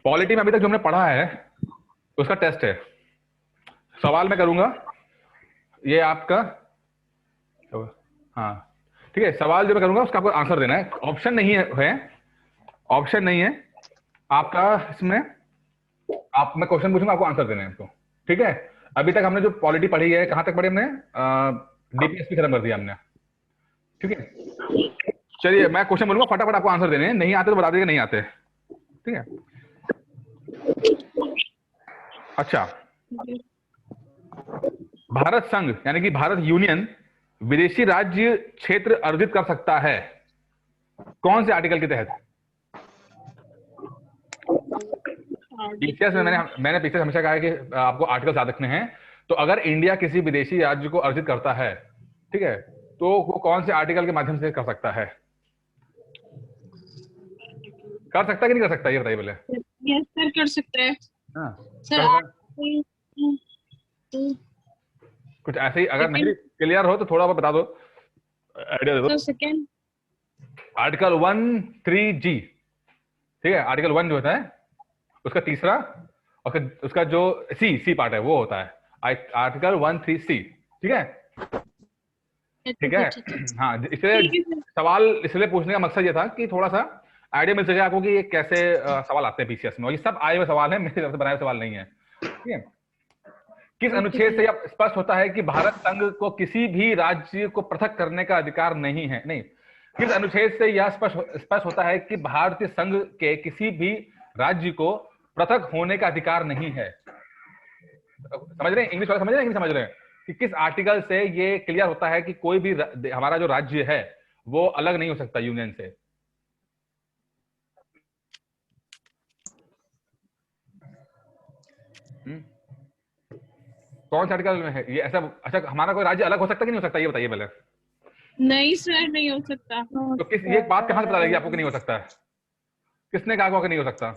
Polity में अभी तक जो हमने पढ़ा है उसका टेस्ट है। सवाल मैं करूंगा, ये आपका, हाँ ठीक है, सवाल जो मैं करूंगा उसका आपको आंसर देना है। ऑप्शन नहीं है, ऑप्शन नहीं है आपका इसमें। आप, मैं क्वेश्चन पूछूंगा, आपको आंसर देना है इसको, ठीक है। अभी तक हमने जो पॉलिटी पढ़ी है, कहां तक पढ़ी हमने? डीपीएसपी खत्म कर दिया हमने, ठीक है। चलिए मैं क्वेश्चन बोलूंगा, फटाफट आपको आंसर देने हैं, नहीं आते तो बता दीजिए नहीं आते, ठीक है। अच्छा, भारत संघ यानी कि भारत यूनियन विदेशी राज्य क्षेत्र अर्जित कर सकता है कौन से आर्टिकल के तहत? पीसीएस में मैंने पीसीएस हमेशा कहा है कि आपको आर्टिकल याद रखने हैं। तो अगर इंडिया किसी विदेशी राज्य को अर्जित करता है, ठीक है, तो वो कौन से आर्टिकल के माध्यम से कर सकता है? कर सकता है कि नहीं कर सकता, ये बताइए पहले। यस सर, कर सकता है। हाँ, सर कुछ ऐसे ही अगर नहीं क्लियर हो तो थोड़ा बहुत बता दो, आइडिया दे दो। सेकंड आर्टिकल 13G, ठीक है, आर्टिकल 1 जो होता है उसका तीसरा, और उसका जो सी पार्ट है वो होता है आर्टिकल 13C, ठीक है, ठीक है। हाँ, इसलिए सवाल इसलिए पूछने का मकसद ये था कि थोड़ा सा आइडिया मिल सके आपको कि ये कैसे सवाल आते हैं पीसीएस में, और ये सब आए हुए सवाल है, मेरी तरफ से बनाए हुए सवाल नहीं है, ठीक है। किस अनुच्छेद से यह स्पष्ट होता है कि भारत संघ को किसी भी राज्य को पृथक करने का अधिकार नहीं है? नहीं, किस अनुच्छेद से यह स्पष्ट होता है कि भारतीय संघ के किसी भी राज्य को पृथक होने का अधिकार नहीं है? समझ रहे हैं इंग्लिश वाले, समझ रहे हैं, इंग्लिश समझ रहे हैं कि किस आर्टिकल से ये क्लियर होता है कि कोई भी हमारा जो राज्य है वो अलग नहीं हो सकता यूनियन से? कौन सा आर्टिकल में है ये ऐसा? अच्छा, हमारा कोई राज्य अलग हो सकता है कि नहीं हो सकता, ये बताइए पहले। नहीं सर, नहीं हो सकता। तो किस, ये बात कहां से पता लगी आपको कि नहीं हो सकता है? किसने कहा कि नहीं हो सकता?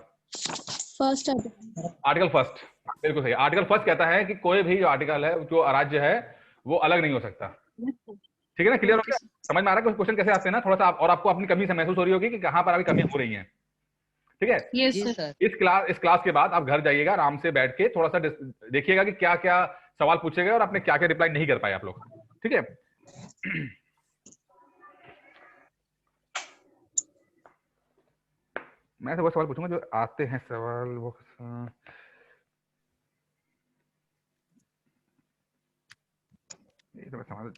फर्स्ट आर्टिकल फर्स्ट, बिल्कुल सही। आर्टिकल फर्स्ट कहता है कि कोई भी जो आर्टिकल है, जो राज्य है, वो अलग नहीं हो सकता, ठीक है ना? क्लियर हो गया? समझ में आ रहा है क्वेश्चन कैसे आते हैं ना, थोड़ा सा और आपको अपनी कमी से महसूस हो रही होगी कि कहां पर अभी कमी हो रही है, ठीक है। Yes sir. इस क्लास के बाद आप घर जाइएगा, आराम से बैठ के थोड़ा सा देखिएगा कि क्या क्या सवाल पूछे गए और आपने क्या क्या रिप्लाई नहीं कर पाए आप लोग, ठीक है। मैं तो वो सवाल पूछूंगा जो आते हैं सवाल, वो ये तो सवाल,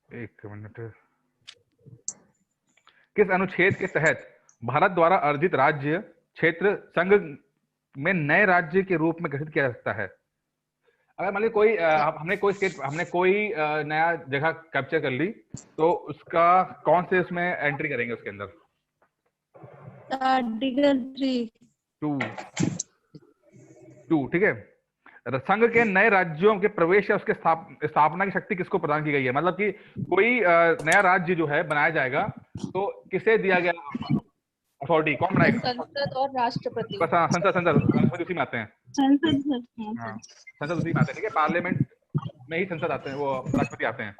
एक मिनट। किस अनुच्छेद के तहत भारत द्वारा अर्जित राज्य क्षेत्र संघ में नए राज्य के रूप में गठित किया जा सकता है? अगर मान लीजिए कोई हमने कोई स्टेट, हमने कोई नया जगह कैप्चर कर ली, तो उसका कौन से उसमें एंट्री करेंगे उसके अंदर? आर्टिकल 2, ठीक है। संघ के नए राज्यों के प्रवेश या उसके स्थापना की शक्ति किसको प्रदान की गई है? मतलब कि कोई नया राज्य जो है बनाया जाएगा तो किसे दिया गया अथॉरिटी, कौन बनाएगा? संसद और राष्ट्रपति। बस हाँ, संसद, राष्ट्रपति उसी में आते हैं। संसद हाँ, संसद उसी में आते हैं, ठीक है। पार्लियामेंट में ही संसद आते हैं, वो राष्ट्रपति आते हैं।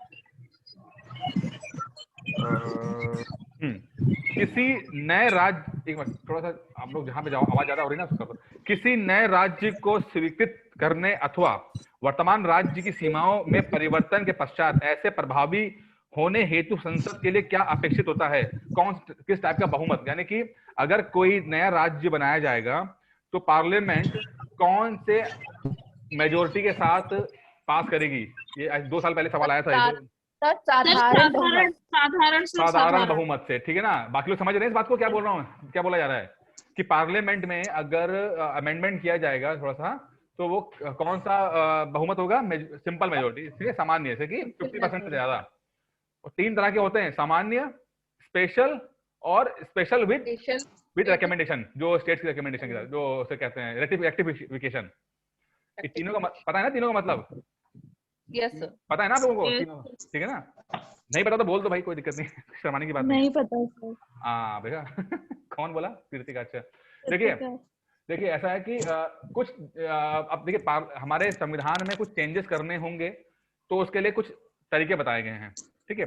किसी नए राज्य, एक मिनट थोड़ा सा आप लोग जहां पे जाओ, आवाज ज्यादा हो रही है ना, किसी नए राज्य को स्वीकृत करने अथवा वर्तमान राज्य की सीमाओं में परिवर्तन के पश्चात ऐसे प्रभावी होने हेतु संसद के लिए क्या अपेक्षित होता है? कौन किस टाइप का बहुमत? यानी कि अगर कोई नया राज्य बनाया जाएगा तो पार्लियामेंट कौन से मेजोरिटी के साथ पास करेगी? ये 2 साल पहले सवाल आया था, साधारण बहुमत से, ठीक है ना। बाकी लोग समझ रहे हैं इस बात को, क्या बोल रहा हूँ, क्या बोला जा रहा है कि पार्लियामेंट में अगर अमेंडमेंट किया जाएगा थोड़ा सा, तो वो कौन सा बहुमत होगा? सिंपल मेजोरिटी, ठीक है, सामान्य से कि 50% से ज्यादा। और 3 तरह के होते हैं, सामान्य, स्पेशल और स्पेशल विद रिकमेंडेशन, जो स्टेट्स की रिकमेंडेशन के साथ, जो उसे कहते हैं रेक्टिफिकेशन। तीनों का पता है ना, तीनों का मतलब? यस सर, पता है ना आप लोगों को तीनों, ठीक है ना? नहीं पता तो बोल दो भाई, कोई दिक्कत नहीं, शर्माने की बात नहीं पता सर। हाँ भैया कौन बोला? कृतिका, अच्छा। देखिए ऐसा है कि कुछ अब देखिए हमारे संविधान में कुछ चेंजेस करने होंगे तो उसके लिए कुछ तरीके बताए गए हैं, ठीक है।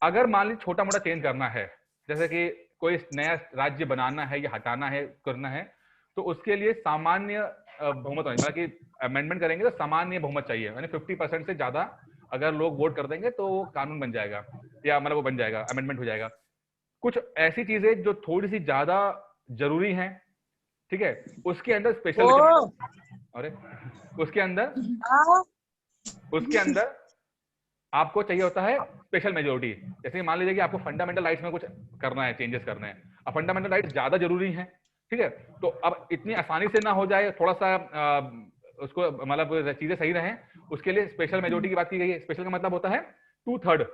अगर मान लीजिए छोटा मोटा चेंज करना है, जैसे कि कोई नया राज्य बनाना है या हटाना है, करना है, तो उसके लिए सामान्य बहुमत होना, मतलब कि अमेंडमेंट करेंगे तो सामान्य बहुमत चाहिए, यानी 50% से ज्यादा अगर लोग वोट कर देंगे तो वो कानून बन जाएगा, या मतलब वो बन जाएगा, अमेंडमेंट हो जाएगा। कुछ ऐसी चीजें जो थोड़ी सी ज्यादा जरूरी हैं, ठीक है, उसके अंदर स्पेशल, अरे उसके अंदर आपको चाहिए होता है स्पेशल मेजोरिटी। जैसे कि मान लीजिए कि आपको फंडामेंटल राइट्स में कुछ करना है, चेंजेस करने हैं, अब फंडामेंटल राइट्स ज्यादा जरूरी हैं, ठीक है, तो अब इतनी आसानी से ना हो जाए, थोड़ा सा उसको मतलब चीजें सही रहें, उसके लिए स्पेशल मेजोरिटी की बात की गई है। स्पेशल का मतलब होता है 2/3।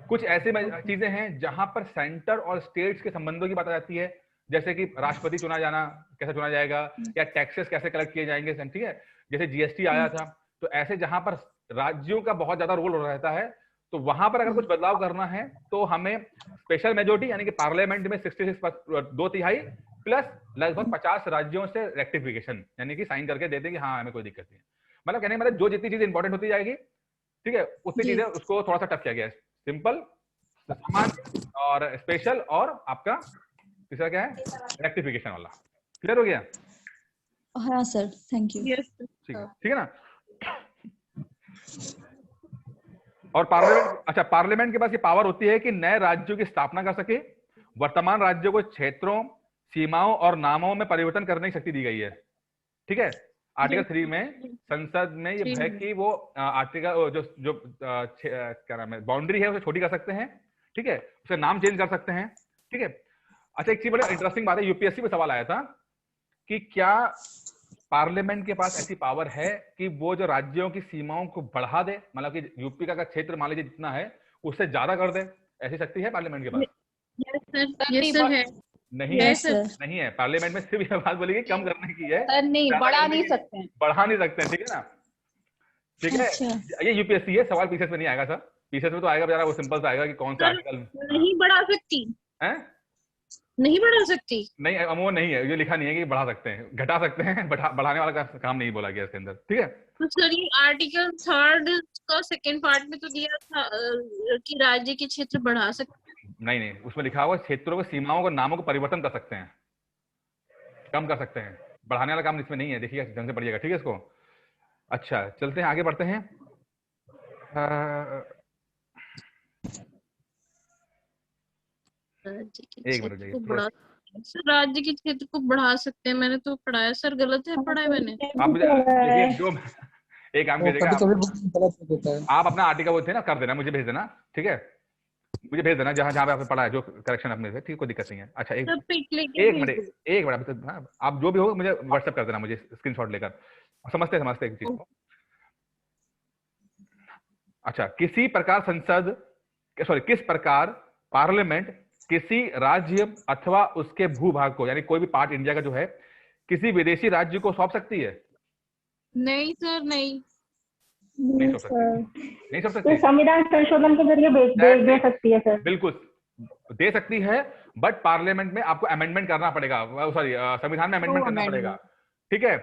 कुछ ऐसे चीजें हैं जहां पर सेंटर और स्टेट्स के संबंधों की बात आ जाती है, जैसे कि राष्ट्रपति चुना जाना, कैसे चुना जाएगा, या टैक्सेस कैसे कलेक्ट किए जाएंगे, ठीक है, जैसे जीएसटी आया था, तो ऐसे जहां पर राज्यों का बहुत ज्यादा रोल रहता है, तो वहां पर अगर कुछ बदलाव करना है तो हमें स्पेशल मेजोरिटी, यानी कि पार्लियामेंट में 66 2/3 प्लस लगभग 50 राज्यों से रेक्टिफिकेशन, यानी कि साइन करके देते हैं कि हाँ हमें कोई दिक्कत नहीं है। मतलब कहने मतलब जो जितनी चीजें इंपॉर्टेंट होती जाएगी, ठीक है, उतनी चीजें उसको थोड़ा सा टफ किया गया है। सिंपल, सामान्य और स्पेशल, और आपका तीसरा क्या है, रेक्टिफिकेशन वाला। क्लियर हो गया? हाँ सर, थैंक यू। यस ठीक है ना। और पार्लियामेंट, अच्छा, पार्लियामेंट के पास ये पावर होती है कि नए राज्यों की स्थापना कर सके, वर्तमान राज्यों को क्षेत्रों, सीमाओं और नामों में परिवर्तन करने की शक्ति दी गई है, ठीक है। आर्टिकल 3 में संसद में ये है कि वो आर्टिकल जो क्या नाम है, बाउंड्री है, उसे छोटी कर सकते हैं, ठीक है, उसे नाम चेंज कर सकते हैं, ठीक है। अच्छा, एक चीज बड़ी इंटरेस्टिंग बात है, यूपीएससी में सवाल आया था कि क्या पार्लियामेंट के पास ऐसी पावर है कि वो जो राज्यों की सीमाओं को बढ़ा दे, मतलब कि यूपी का क्षेत्र मान लीजिए जितना है उससे ज्यादा कर दे, ऐसी शक्ति है पार्लियामेंट के पास? यस सर है। नहीं है, नहीं है। पार्लियामेंट में सिर्फ ये बात बोली कि कम करने की है, सर नहीं, बढ़ा नहीं सकते हैं। बढ़ा नहीं सकते हैं, ठीक है ना, ठीक है। ये यूपीएससी है, सवाल पीसीएस में नहीं आएगा सर, पीसीएस में तो आएगा बेचारा, वो सिंपल सा आएगा कि कौन सा आर्टिकल नहीं बढ़ा सकती है, नहीं बढ़ा सकती। नहीं वो नहीं है, ये लिखा नहीं है कि बढ़ा सकते हैं, घटा सकते हैं, बढ़ाने वाला काम नहीं बोला गया इसके अंदर, ठीक है। तो सर ये आर्टिकल 3 का सेकंड पार्ट में तो दिया था कि राज्य के क्षेत्र बढ़ा सकते हैं। नहीं, उसमें लिखा हुआ क्षेत्रों को, सीमाओं को, नामों को परिवर्तन कर सकते हैं, कम कर सकते हैं, बढ़ाने वाला काम इसमें नहीं है। देखिए ढंग से पढ़िएगा, ठीक है इसको। अच्छा, चलते हैं आगे, बढ़ते हैं। एक मिनट जाइए, सर राज्य के क्षेत्र को बढ़ा सकते हैं, मैंने तो पढ़ाया सर, गलत है पढ़ा है मैंने। आप मुझे देखिए, जो एक काम कीजिएगा, आप अपना आर्टिकल वो थे ना कर देना, मुझे भेज देना, ठीक है, मुझे भेज देना जहां जहां पे आपने पढ़ा है, जो करेक्शन अपने से, ठीक, कोई दिक्कत नहीं है। अच्छा, एक मिनट, आप जो भी हो मुझे व्हाट्सएप कर देना, मुझे स्क्रीनशॉट लेकर, समझते एक चीज को। अच्छा, किस प्रकार पार्लियामेंट किसी राज्य अथवा उसके भूभाग को, यानी कोई भी पार्ट इंडिया का जो है, किसी विदेशी राज्य को सौंप सकती है? नहीं सर, नहीं सौंप सकती, संविधान संशोधन के जरिए दे सकती है सर। बिल्कुल दे सकती है, बट पार्लियामेंट में आपको अमेंडमेंट करना पड़ेगा, सॉरी संविधान में अमेंडमेंट करना पड़ेगा, ठीक है।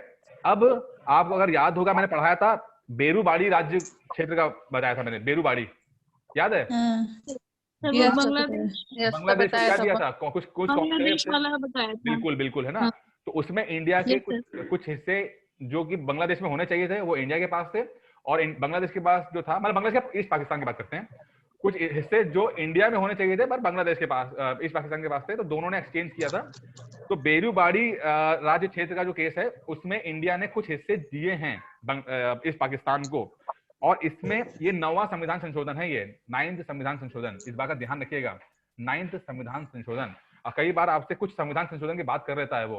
अब आपको अगर याद होगा, मैंने पढ़ाया था बेरूबाड़ी राज्य क्षेत्र का, बताया था मैंने, बेरूबाड़ी याद है? बांग्लादेश क्या दिया था, कुछ वाला बताया था। बिल्कुल है ना। तो उसमें इंडिया के कुछ हिस्से जो कि बांग्लादेश में होने चाहिए थे, वो इंडिया के पास थे, और बांग्लादेश के पास जो था, मतलब बांग्लादेश के ईस्ट पाकिस्तान की बात करते हैं, कुछ हिस्से जो इंडिया में होने चाहिए थे पर बांग्लादेश के पास, ईस्ट पाकिस्तान के पास थे, तो दोनों ने एक्सचेंज किया था। तो बेरूबाड़ी राज्य क्षेत्र का जो केस है, उसमें इंडिया ने कुछ हिस्से दिए हैं ईस्ट पाकिस्तान को, और इसमें ये 9वां संविधान संशोधन है, ये 9th संविधान संशोधन, इस बात का ध्यान रखिएगा, 9th संविधान संशोधन। और कई बार आपसे कुछ संविधान संशोधन की बात कर रहता है वो,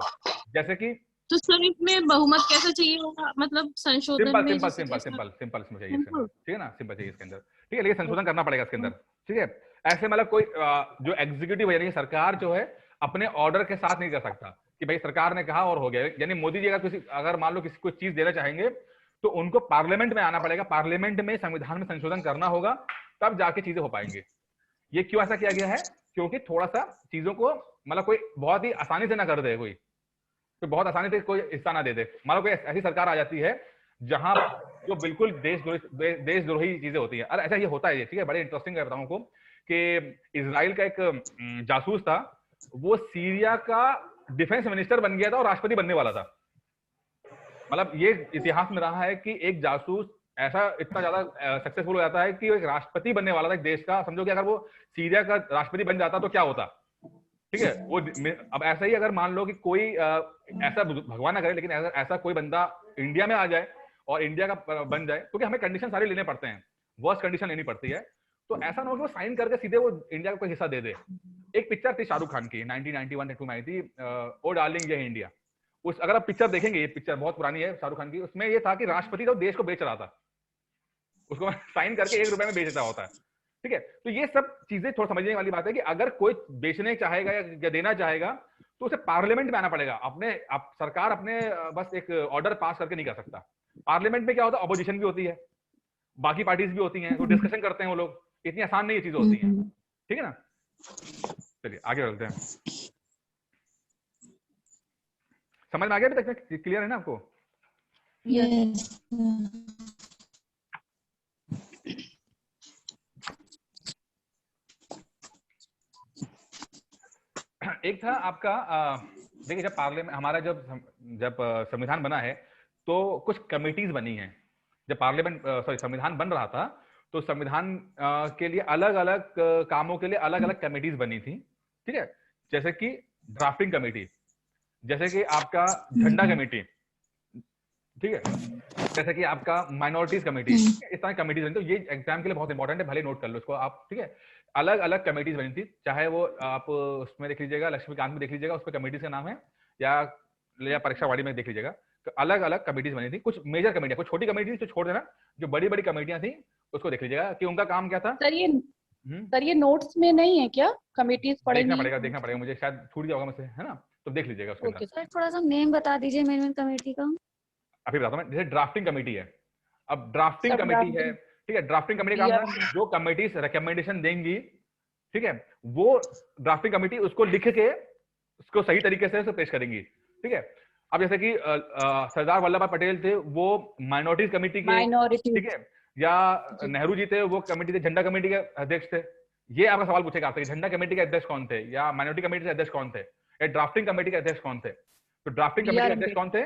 जैसे कि तो सर इसमें बहुमत कैसा चाहिए होगा, मतलब संशोधन में सिंपल इसमें चाहिए, ठीक है ना, सिंपल चाहिए इसके अंदर, ठीक है, लेकिन संशोधन करना पड़ेगा इसके अंदर, ठीक है। ऐसे मतलब कोई जो एग्जीक्यूटिव है, यानी सरकार जो है, अपने ऑर्डर के साथ नहीं कर सकता कि भाई सरकार ने कहा और हो गया। यानी मोदी जी अगर मान लो किसी को चीज देना चाहेंगे, तो उनको पार्लियामेंट में आना पड़ेगा, पार्लियामेंट में संविधान में संशोधन करना होगा, तब जाके चीजें हो पाएंगी। ये क्यों ऐसा किया गया है? क्योंकि थोड़ा सा चीजों को, मतलब कोई बहुत ही आसानी से ना कर दे, कोई बहुत आसानी से कोई हिस्सा ना दे दे। मान लो कोई ऐसी सरकार आ जाती है जहां जो बिल्कुल देशद्रोही चीजें होती है। अरे ऐसा ये होता है, ठीक है, बड़े इंटरेस्टिंग है, बताऊं आपको कि इजराइल का एक जासूस था, वो सीरिया का डिफेंस मिनिस्टर बन गया था और राष्ट्रपति बनने वाला था। मतलब ये इतिहास में रहा है कि एक जासूस ऐसा इतना ज्यादा सक्सेसफुल हो जाता है कि वो एक राष्ट्रपति बनने वाला था एक देश का। समझो कि अगर वो सीरिया का राष्ट्रपति बन जाता तो क्या होता, ठीक है। वो अब ऐसा ही अगर मान लो कि कोई ऐसा, भगवान ना करे, लेकिन ऐसा कोई बंदा इंडिया में आ जाए और इंडिया का बन जाए, क्योंकि हमें कंडीशन सारे लेने पड़ते हैं, वर्स्ट कंडीशन लेनी पड़ती है। तो ऐसा ना हो कि वो साइन करके सीधे वो इंडिया का कोई हिस्सा दे दे। एक पिक्चर थी शाहरुख खान की 1991 में आई थी, ओ डार्लिंग ये इंडिया। उस अगर आप पिक्चर देखेंगे, ये पिक्चर बहुत पुरानी है शाहरुख खान की, उसमें ये था कि राष्ट्रपति तो देश को बेच रहा था, उसको साइन करके 1 रुपए में बेच रहा होता है, ठीक है। तो ये सब चीजें थोड़ा समझने वाली बात है कि अगर कोई बेचने चाहेगा या देना चाहेगा तो उसे पार्लियामेंट में आना पड़ेगा। सरकार अपने बस एक ऑर्डर पास करके नहीं कर सकता। पार्लियामेंट में क्या होता है, अपोजिशन भी होती है, बाकी पार्टीज भी होती हैं, तो डिस्कशन करते हैं वो लोग। इतनी आसान नहीं ये चीजें होती हैं, ठीक है ना। चलिए आगे बढ़ते हैं। समझ में आ गया अभी तक? क्लियर है ना आपको? Yes. एक था आपका, देखिए जब पार्लियामेंट हमारा जब संविधान बना है तो कुछ कमेटीज बनी हैं। जब संविधान बन रहा था तो संविधान के लिए अलग अलग कामों के लिए अलग अलग कमेटीज बनी थी, ठीक है। जैसे कि ड्राफ्टिंग कमेटी, जैसे कि आपका झंडा कमेटी, ठीक है, जैसे कि आपका माइनॉरिटीज कमेटी, इस तरह की कमेटीज बनी। तो ये एग्जाम के लिए बहुत इंपॉर्टेंट है, भले नोट कर लो इसको आप, ठीक है। अलग अलग कमेटीज बनी थी, चाहे वो आप उसमें देख लीजिएगा, लक्ष्मीकांत में देख लीजिएगा, उसमें कमेटीज का नाम है, या परीक्षावाड़ी में देख लीजिएगा। तो अलग अलग कमेटीज बनी थी। कुछ मेजर कमेटियां, कुछ छोटी कमेटी तो छोड़ देना, जो बड़ी बड़ी कमेटियां थी उसको देख लीजिएगा कि उनका काम क्या था। सर ये नोट्स में नहीं है क्या? कमेटीज देखना पड़ेगा मुझे, शायद छूट गया होगा मुझसे, है ना, तो देख लीजिएगा उसके अंदर। सर थोड़ा सा नेम बता दीजिए मेन कमेटी का। अभी बताता हूं मैं। जैसे ड्राफ्टिंग कमेटी है, अब ड्राफ्टिंग कमेटी है, ठीक है। ड्राफ्टिंग कमेटी का काम है, जो कमेटीज रिकमेंडेशन देंगी, ठीक है, वो ड्राफ्टिंग कमेटी उसको लिख के उसको सही तरीके से पेश करेंगी, ठीक है। अब जैसे कि सरदार वल्लभ भाई पटेल थे, वो माइनॉरिटीज कमेटी के, ठीक है, या नेहरू जी थे, वो कमेटी थे, झंडा कमेटी के अध्यक्ष थे। ये आपका सवाल पूछेगा आपसे, झंडा कमेटी के अध्यक्ष कौन थे, या माइनॉरिटी कमेटी के अध्यक्ष कौन थे, या ड्राफ्टिंग कमेटी के अध्यक्ष कौन थे। तो ड्राफ्टिंग कमेटी के अध्यक्ष कौन थे?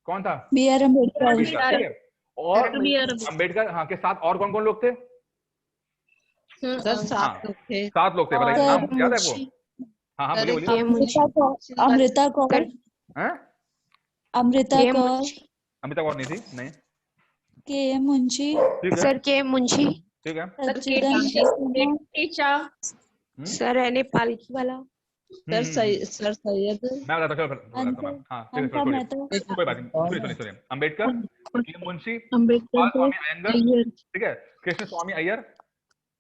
कौन था? B.R. अम्बेडकर, ठीक है। और अम्बेडकर, हाँ, के साथ और कौन कौन लोग थे? सर 7 लोग थे। बताइए नाम याद है आपको? हाँ बोलिए। अमृता कौर, अमृता कौर नहीं थी, नहीं। K.M. मुंशी, सर के मुंशी, ठीक है। सर है नेपाली वाला, सर सैयद, मैं बताता हूँ। हाँ कोई बात नहीं, सुनिए। अम्बेडकर, के मुंशी, स्वामी अयंगर, ठीक है, कृष्ण स्वामी अय्यर,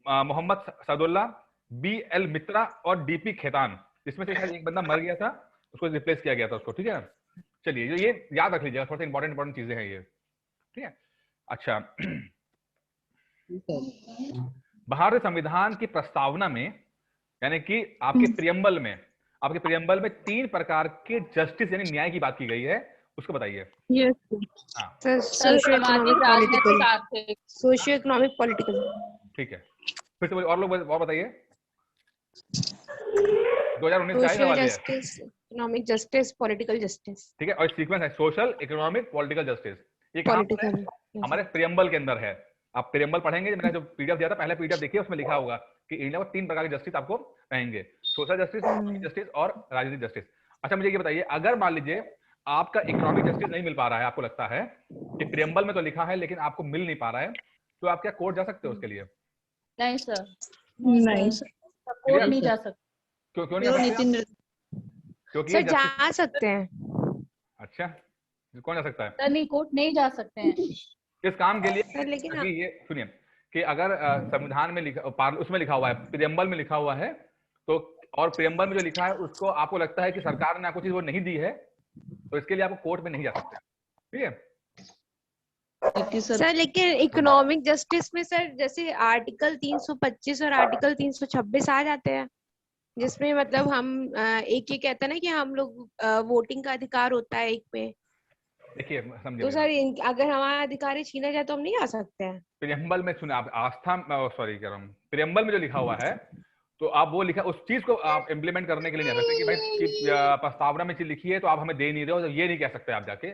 मोहम्मद सदुल्ला, B.L. मित्रा और D.P. खेतान। जिसमें से शायद एक बंदा मर गया था, उसको रिप्लेस किया गया था उसको, ठीक है। चलिए ये याद रख लीजिएगा, थोड़ा सा इंपॉर्टेंट चीजें हैं ये, ठीक है। अच्छा, भारतीय संविधान की प्रस्तावना में, यानी कि आपके प्रियम्बल में 3 प्रकार के जस्टिस यानी न्याय की बात की गई है, उसको बताइए। सोशियो इकोनॉमिक पॉलिटिकल, ठीक है। फिर से और लोग और बताइए। 2019 का आने वाले हैं। इकोनॉमिक जस्टिस, पॉलिटिकल जस्टिस, ठीक है। और सीक्वेंस है सोशल, इकोनॉमिक, पॉलिटिकल जस्टिस। ये कहां हमारे प्रियम्बल के अंदर है। आप प्रियम्बल पढ़ेंगे, मैंने जो पीडीएफ दिया था, पहले पीडीएफ देखिए, उसमें लिखा होगा कि इंडिया में 3 प्रकार के जस्टिस आपको रहेंगे, सोशल जस्टिस और राजनीतिक जस्टिस। अच्छा मुझे ये बताइए, अगर मान लीजिए आपका इकोनॉमिक जस्टिस नहीं मिल पा रहा है, आपको लगता है कि प्रियम्बल में तो लिखा है लेकिन आपको मिल नहीं पा रहा है, तो आप क्या कोर्ट जा सकते हो उसके लिए? नहीं सर, नहीं कोर्ट नहीं जा सकते। क्यों नहीं? क्योंकि सर जा सकते हैं। अच्छा, कौन जा सकता है? सर नहीं, कोर्ट नहीं जा सकते हैं इस काम के लिए। सर लेकिन ये सुनिए कि अगर संविधान में लिखा, उसमें लिखा हुआ है, प्रियम्बल में लिखा हुआ है, तो और प्रियम्बल में जो लिखा है उसको आपको लगता है कि सरकार ने आपको चीज वो नहीं दी है, तो इसके लिए आपको कोर्ट में नहीं जा सकते, ठीक है। सर लेकिन इकोनॉमिक जस्टिस में सर जैसे आर्टिकल 325 और आर्टिकल 326 आ जाते हैं, जिसमें मतलब हम एक ये कहते हैं ना कि हम लोग वोटिंग का अधिकार होता है एक पे, देखिए तो समझिए, सर अगर हमारा अधिकार छीना जाए तो हम नहीं आ सकते हैं? प्रियम्बल में सुने आप, आस्था, सॉरी कह रहा हूँ, प्रियम्बल में जो लिखा हुआ है तो आप वो लिखा, उस चीज को आप इम्प्लीमेंट करने के लिए नहीं आ सकते कि भाई कि प्रस्तावना में चीज लिखी है तो आप हमें दे नहीं रहे हो, तो ये नहीं कह सकते आप जाके।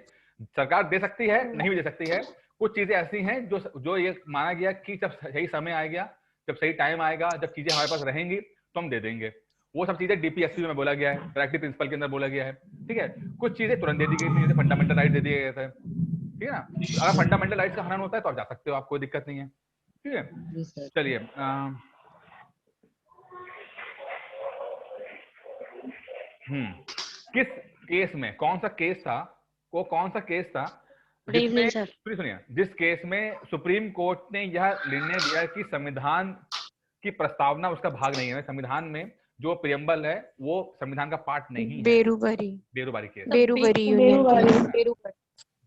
सरकार दे सकती है, नहीं भी दे सकती है। कुछ चीजें ऐसी हैं जो ये माना गया कि जब सही समय आएगा, जब सही टाइम आएगा, जब चीजें हमारे पास रहेंगी तो हम दे देंगे। वो सब चीजें डीपीएसपी में बोला गया है, डायरेक्टिव प्रिंसिपल के अंदर बोला गया है, ठीक है। कुछ चीजें तुरंत दे दी गई थी, जैसे फंडामेंटल राइट दे दिए गए थे, ठीक है ना। अगर फंडामेंटल राइट्स का हनन होता है तो आप जा सकते हो, आप कोई दिक्कत नहीं है, ठीक है। चलिए किस केस में, कौन सा केस था, वो कौन सा केस था जिसमें, सुनिए, जिस केस में सुप्रीम कोर्ट ने यह निर्णय दिया कि संविधान की प्रस्तावना उसका भाग नहीं है, संविधान में जो प्रियम्बल है वो संविधान का पार्ट नहीं है। बेरुबारी केस,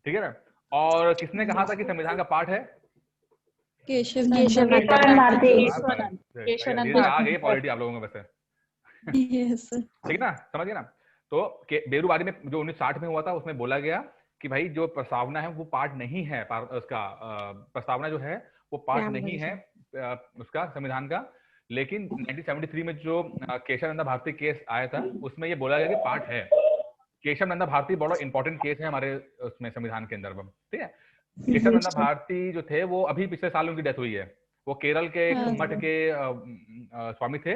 ठीक है ना। और किसने कहा था कि संविधान का पार्ट है? केशवानंद भारती। आ गई पॉलिटी आप लोगों में वैसे, ठीक है ना, समझिए ना। तो बेरुबारी में जो 1960 में हुआ था उसमें बोला गया कि भाई जो प्रस्तावना है वो पार्ट नहीं है, उसका प्रस्तावना जो है वो पार्ट नहीं है उसका संविधान का। लेकिन 1973 में जो केशवानंद भारती केस आया था उसमें ये बोला गया कि पार्ट है। केशवानंद भारती बड़ा इंपॉर्टेंट केस है हमारे उसमें संविधान के अंदर, ठीक है। केशवानंद भारती जो थे वो अभी पिछले साल उनकी डेथ हुई है। वो केरल के एक मठ के स्वामी थे।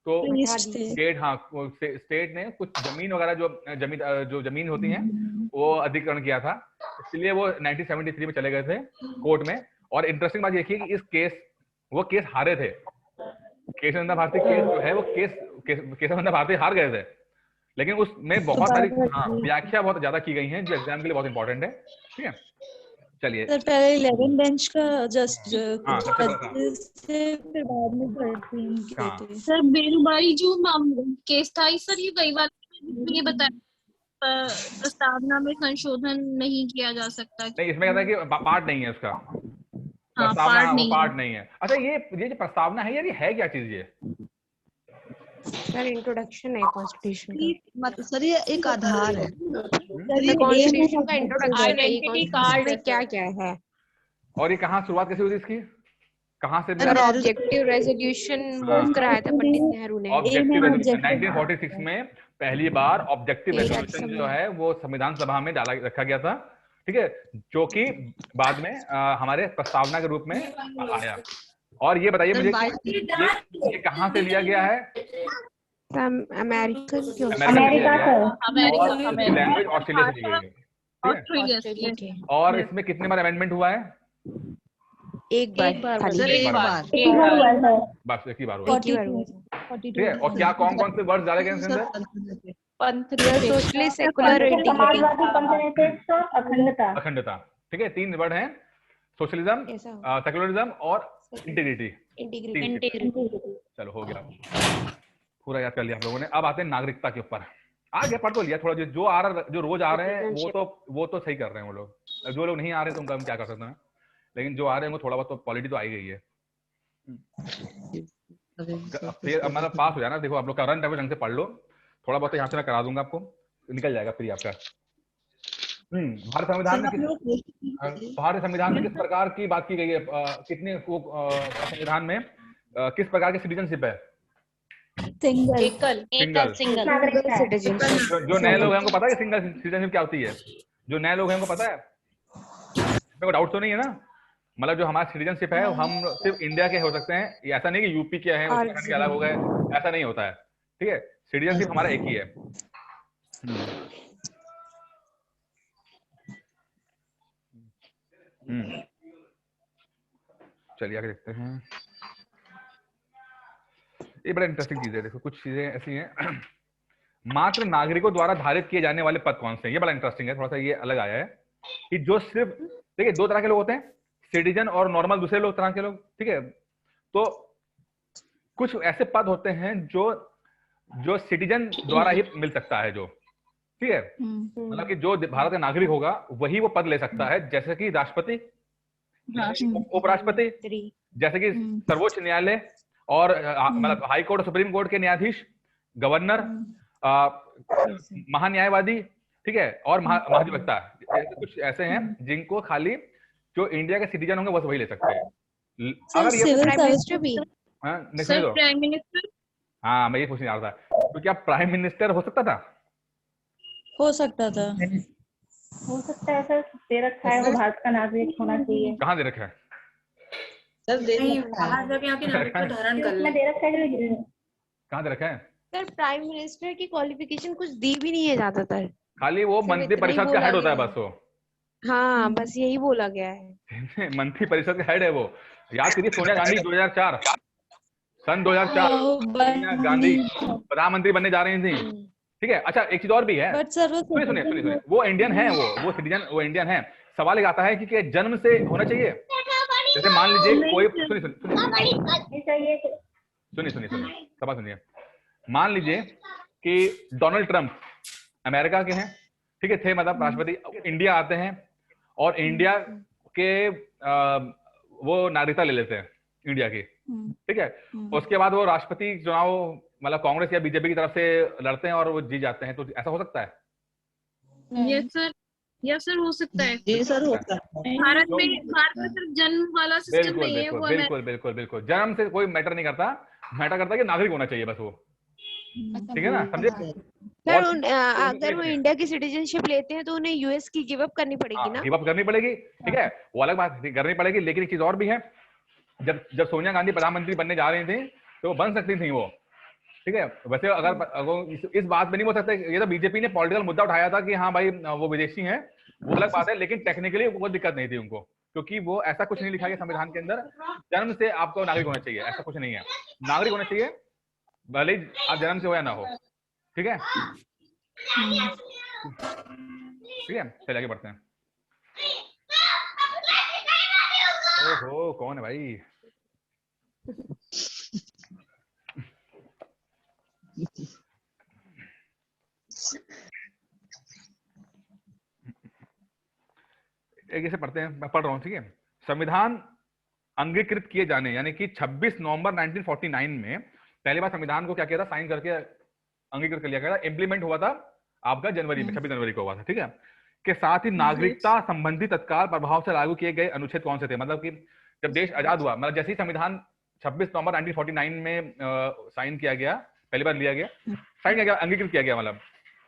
तो स्टेट ने कुछ जमीन वगैरह जो जमीन होती हैं वो अधिग्रहण किया था, इसलिए वो 1973 में चले गए थे कोर्ट में। और इंटरेस्टिंग बात ये थी कि वो केस हारे थे। केशवानंद भारती केस जो है वो केशवानंद भारती हार गए थे, लेकिन उसमें बहुत सारी व्याख्या बहुत ज्यादा की गई हैं जो एग्जाम के लिए बहुत इंपॉर्टेंट है, ठीक है। चलिए सर पहले 11 बेंच का जस्ट फिर बाद में 13 सर बेरुबारी जो केस था सर, ये वही बात ये बताया प्रस्तावना में संशोधन नहीं किया जा सकता। नहीं, इसमें कहता है कि पार्ट नहीं है उसका, प्रस्तावना पार्ट नहीं है। अच्छा ये जो प्रस्तावना है यार, ये है क्या चीज? ये सर इंट्रोडक्शन है कॉन्स्टिट्यूशन का। मतलब सर ये एक आधार है, कॉन्स्टिट्यूशन का इंट्रोडक्शन है, कॉन्स्टिट्यूशन में क्या क्या है। और ये कहाँ शुरुआत कैसे हुई थी इसकी, कहाँ से? ऑब्जेक्टिव रेजोल्यूशन मूव कराया था पंडित नेहरू ने। ऑब्जेक्टिव 1946 में पहली बार ऑब्जेक्टिव रेजोल्यूशन जो है वो संविधान सभा में रखा गया था, ठीक है, जो कि बाद में हमारे प्रस्तावना के रूप में आया। और ये बताइए मुझे ये कहाँ से लिया गया है? अमेरिका से लैंग्वेज ऑस्ट्रेलिया से ली गई है, ठीक है। और इसमें कितने बार अमेंडमेंट हुआ है? एक बार बस एक ही बार हुआ, ठीक है। और क्या कौन कौन से वर्ड डाले गए इसके अंदर? सोशलिस्ट, सेकुलर, अखंडता, ठीक है। 3 वर्ड हैं, सोशलिज्म, सेकुलरिज्म और इंटीग्रिटी। चलो हो गया, पूरा याद कर लिया आप लोगों ने। अब आते हैं नागरिकता के ऊपर। आ गया, पढ़ तो लिया थोड़ा। जो रोज आ रहे हैं वो तो सही कर रहे हैं वो लोग। जो लोग नहीं आ रहे तो उनका हम क्या कर सकते हैं, लेकिन जो आ रहे हैं वो थोड़ा बहुत तो पॉलिटी तो आई गई है। फिर मतलब पास हो जाना। देखो आप लोग का करंट अफेयर ढंग से पढ़ लो, थोड़ा बहुत यहाँ से मैं करा दूंगा, आपको निकल जाएगा फ्री आपका। भारत संविधान में किस प्रकार की बात की गई है? कितने संविधान में किस प्रकार की सिटीजनशिप है? सिंगल। जो नए लोग हैं उनको पता है कि सिंगल सिटीजनशिप क्या होती है? जो नए लोग हैं उनको पता है? मेरे को डाउट तो नहीं है ना? मतलब जो हमारा सिटीजनशिप है हम सिर्फ इंडिया के हो सकते हैं, ये ऐसा नहीं कि यूपी के हैं उत्तराखंड के अलग हो गए, ऐसा नहीं होता है, ठीक है। सिटीजनशिप हमारा एक ही है। चलिए आगे देखते हैं। ये बड़ा इंटरेस्टिंग चीज है। देखो कुछ चीजें ऐसी हैं। मात्र नागरिकों द्वारा धारित किए जाने वाले पद कौन से हैं? ये बड़ा इंटरेस्टिंग है, थोड़ा सा ये अलग आया है कि जो सिर्फ, देखिए 2 तरह के लोग होते हैं, सिटीजन और नॉर्मल दूसरे लोग तरह के लोग, ठीक है। तो कुछ ऐसे पद होते हैं जो सिटीजन द्वारा ही मिल सकता है, जो, ठीक है, मतलब कि जो भारत का नागरिक होगा वही वो पद ले सकता है, जैसे कि राष्ट्रपति, उपराष्ट्रपति, जैसे कि सर्वोच्च न्यायालय और मतलब हाई कोर्ट और सुप्रीम कोर्ट के न्यायाधीश, गवर्नर, महान्यायवादी, ठीक है, और महाधिवक्ता कुछ ऐसे हैं जिनको खाली जो इंडिया के सिटीजन होंगे बस वही ले सकते हैं। अगर ये सिविल प्राइम मिनिस्टर भी सर प्राइम मिनिस्टर हाँ मैं ये पूछने जा रहा था, तो क्या प्राइम मिनिस्टर हो सकता था? हो सकता था। हो सकता है सर, दे रखा है वो भारत का नागरिक होना चाहिए। कहाँ दे रखा है? सर बाहर जाके यहाँ के नागरिक को धारण कर ले। इसमें दे रखा है कहाँ दे रखा है? सर प्राइम मिनिस्टर की क्वालिफिकेशन कुछ दी भी नहीं है ज्यादातर, खाली वो सिर्फ मंत्री इतना ही परिषद का बोला हेड होता है गया बस वो। हाँ बस यही बोला गया है। मंत्री परिषद का हेड है वो। याद करिए सोनिया गांधी 2004 सन 2004 सोनिया गांधी प्रधानमंत्री बनने जा रही थी, ठीक है। अच्छा एक चीज और भी है, बट सर वो सुनिए वो इंडियन है, वो सिटीजन, वो इंडियन है। सवाल एक आता है कि जन्म से होना चाहिए? जैसे मान लीजिए कोई सुनिए सवाल सुनिए, मान लीजिए कि डोनाल्ड ट्रंप अमेरिका के हैं, ठीक है, थे मतलब राष्ट्रपति, इंडिया आते हैं और इंडिया के वो नागरिकता ले लेते हैं इंडिया की, ठीक है। उसके बाद वो राष्ट्रपति चुनाव मतलब कांग्रेस या बीजेपी की तरफ से लड़ते हैं और वो जीत जाते हैं, तो ऐसा हो सकता है? यस सर हो सकता है। जी सर हो सकता है। भारत में सिर्फ जन्म वाला सिस्टम नहीं है, वो बिल्कुल जन्म से कोई मैटर नहीं करता, मैटर करता है कि नागरिक होना चाहिए बस वो, ठीक है ना, समझे? सर अगर वो इंडिया की सिटीजनशिप लेते हैं तो उन्हें यूएस की गिव अप करनी पड़ेगी ना? गिव अप करनी पड़ेगी, ठीक है, वो अलग बात करनी पड़ेगी। लेकिन एक चीज और भी है, जब सोनिया गांधी प्रधानमंत्री बनने जा रही थी तो वो बन सकती थी वो, ठीक है। वैसे अगर इस बात में नहीं हो सकता, ये तो बीजेपी ने पॉलिटिकल मुद्दा उठाया था कि हाँ भाई वो विदेशी हैं, वो अलग बात है, लेकिन टेक्निकली वो दिक्कत नहीं थी उनको, क्योंकि वो ऐसा कुछ नहीं लिखा गया संविधान के अंदर जन्म से आपको नागरिक होना चाहिए, ऐसा कुछ नहीं है। नागरिक होना चाहिए भले ही आप जन्म से हो या ना हो, ठीक है। ठीक है, चलिए आगे बढ़ते हैं। ओहो कौन है भाई? एक ऐसे पढ़ते हैं, मैं पढ़ रहा हूँ, ठीक है। संविधान अंगीकृत किए जाने यानी कि 26 नवंबर 1949 में पहली बार संविधान को क्या किया था, साइन करके अंगीकृत कर लिया गया था। इम्प्लीमेंट हुआ था आपका जनवरी में, 26 जनवरी को हुआ था, ठीक है। के साथ ही नागरिकता संबंधी तत्काल प्रभाव से लागू किए गए अनुच्छेद कौन से थे? मतलब कि जब देश आजाद हुआ, मतलब जैसे ही संविधान 26 नवंबर 1949 में साइन किया गया, पहली बार लिया गया, साइन किया गया, अंगीकृत किया गया, मतलब